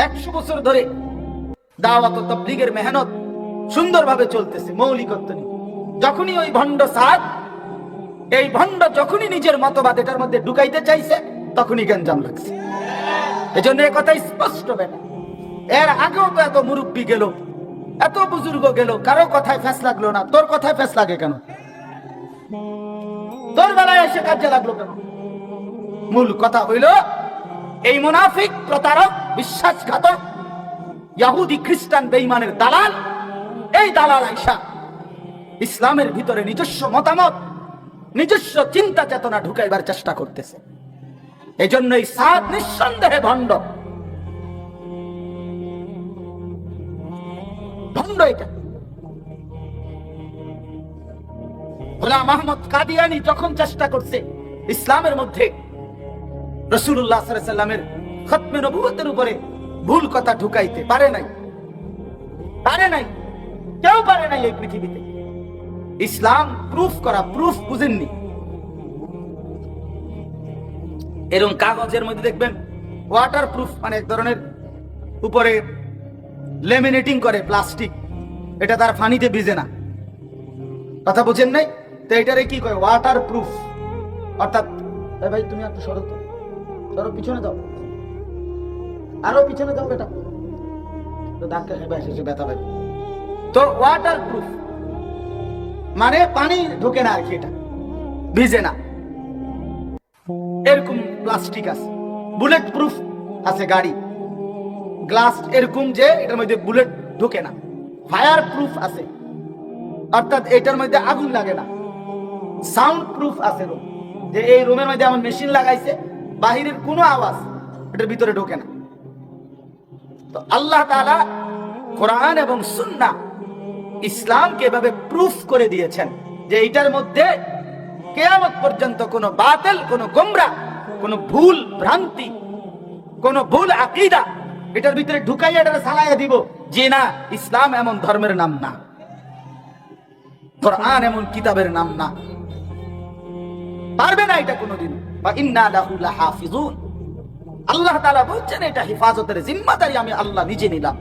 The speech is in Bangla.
100 বছর ধরে দাওয়াত ও তাবলীগের মেহনত সুন্দরভাবে চলতেছে, মৌলিকত্ব নেই। যখনই ওই ভণ্ড সাদ, এই ভণ্ড যখনই নিজের মতবাদ এটার মধ্যে ঢুকাইতে চাইছে, তখনই গঞ্জাম লাগছে। এজন্য এই কথা স্পষ্ট বেটা। এর আগেও তো এত মুরব্বী গেল, এত বুজুর্গ গেল, কারো কথায় ফেস লাগলো না। তোর কথায় ফেস লাগে কেন? তোর বেলায় এসে কাজে লাগলো কেন? মূল কথা হইল, এই মুনাফিক, প্রতারক, বিশ্বাসঘাতক, ইহুদি খ্রিস্টান বেঈমানের দালাল, এই দালাল আইসা ইসলামের ভিতরে নিজস্ব মতামত, নিজস্ব চিন্তা চেতনা ঢুকাইবার চেষ্টা করতেছে। এই জন্য এই সাদ নিঃসন্দেহে ভণ্ড। ভণ্ড এটা। গোলাম আহমদ কাদিয়ানী যখন চেষ্টা করছে ইসলামের মধ্যে রাসূলুল্লাহ সাল্লাল্লাহু আলাইহি ওয়াসাল্লামের খতমে নবুয়তের উপরে ভুল কথা ঢুকাইতে পারে নাই, কেউ পারে নাই এই পৃথিবীতে। ইসলাম প্রুফ করা, প্রুফ বুঝেননি। এরকম কাগজের মধ্যে দেখবেন ওয়াটার প্রুফ, মানে এক ধরনের উপরে লেমিনেটিং করে প্লাস্টিক, এটা তার পানিতে ভিজে না। কথা বুঝেন নাই? তো এটারে কি কয়? Water proof. অর্থাৎ ভাই তুমি একটু সরো তো, সরো, পিছনে যাও, আরো পিছনে যাও বেটা, তো ধাক্কা খেয়ে এসে ব্যথা পাবে। তো ওয়াটার প্রুফ মানে পানি ঢোকে না আর কি, এটা ভিজে না। এরকম প্লাস্টিক আছে। বুলেট প্রুফ আছে গাড়ি, গ্লাস এরকম যে এটার মধ্যে বুলেট ঢোকে না। ফায়ার প্রুফ আছে, অর্থাৎ এটার মধ্যে আগুন লাগে না। সাউন্ড প্রুফ আছে রুম, যে এই রুমের মধ্যে আমার মেশিন লাগাইছে, বাহিরের কোনো আওয়াজ এটার ভিতরে ঢোকে না। তো আল্লাহ তাআলা কোরআন এবং সুন্নাহ, ইসলামকে এভাবে প্রুফ করে দিয়েছেন যে এটার মধ্যে কিয়ামত পর্যন্ত কোনো বাতিল, কোনো গোমরাহ, কোনো ভুল ভ্রান্তি, কোনো ভুল আকীদা এটার ভিতরে ঢুকাইয়া এটাকে সালাইয়া দিব যে না, ইসলাম এমন ধর্মের নাম না, কোরআন এমন কিতাবের নাম না, পারবে না এটা কোনোদিন। বা ইন্না লাহু লাহাফিজুন, আল্লাহ তাআলা বলছেন এটা হেফাজতের জিম্মাদারি আমি আল্লাহ নিজে নিলাম।